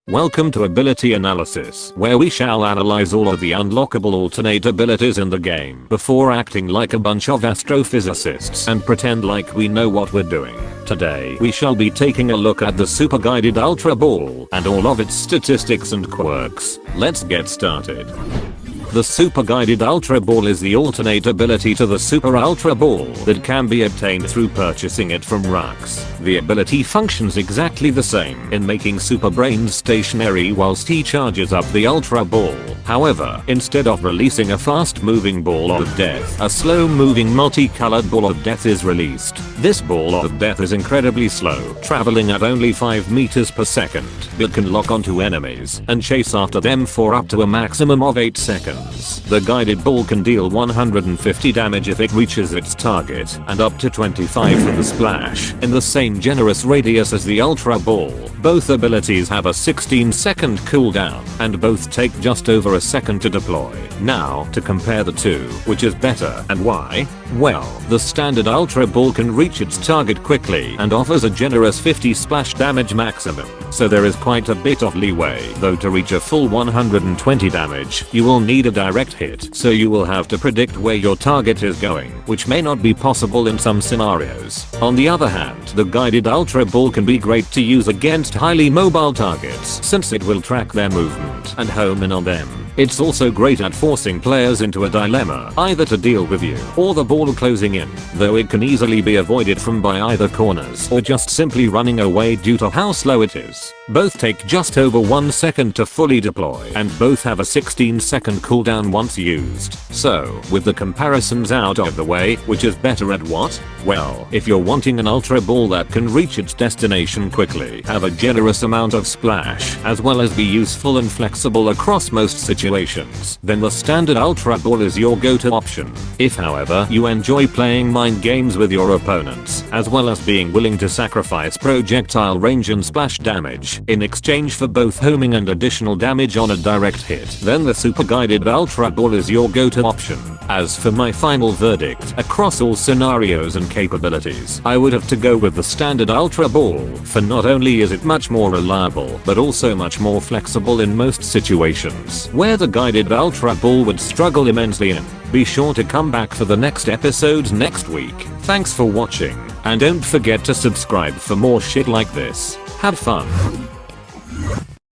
Welcome to Ability Analysis, where we shall analyze all of the unlockable alternate abilities in the game before acting like a bunch of astrophysicists and pretend like we know what we're doing. Today we shall be taking a look at the Super Guided Ultra Ball and all of its statistics and quirks. Let's get started. The Super Guided Ultra Ball is the alternate ability to the Super Ultra Ball that can be obtained through purchasing it from Rux. The ability functions exactly the same in making Super Brains stationary whilst he charges up the Ultra Ball. However, instead of releasing a fast-moving ball of death, a slow-moving multicolored ball of death is released. This ball of death is incredibly slow, traveling at only 5 meters per second, but can lock onto enemies and chase after them for up to a maximum of 8 seconds. The guided ball can deal 150 damage if it reaches its target, and up to 25 from the splash, in the same generous radius as the Ultra Ball. Both abilities have a 16-second cooldown, and both take just over a second to deploy. Now, to compare the two, which is better and why? Well, the standard Ultra Ball can reach its target quickly and offers a generous 50 splash damage maximum, so there is quite a bit of leeway. Though to reach a full 120 damage, you will need a direct hit, so you will have to predict where your target is going, which may not be possible in some scenarios. On the other hand, the guided Ultra Ball can be great to use against highly mobile targets, since it will track their movement and home in on them. It's also great at forcing players into a dilemma, either to deal with you or the ball closing in, though it can easily be avoided from by either corners or just simply running away due to how slow it is. Both take just over 1 second to fully deploy, and both have a 16-second cooldown once used. So, with the comparisons out of the way, which is better at what? Well, if you're wanting an Ultra Ball that can reach its destination quickly, have a generous amount of splash, as well as be useful and flexible across most situations, then the standard Ultra Ball is your go-to option. If however you enjoy playing mind games with your opponents, as well as being willing to sacrifice projectile range and splash damage in exchange for both homing and additional damage on a direct hit, then the Super Guided Ultra Ball is your go-to option. As for my final verdict, across all scenarios and capabilities, I would have to go with the standard Ultra Ball, for not only is it much more reliable, but also much more flexible in most situations where the guided Ultra Ball would struggle immensely in. Be sure to come back for the next episode next week. Thanks for watching, and don't forget to subscribe for more shit like this. Have fun.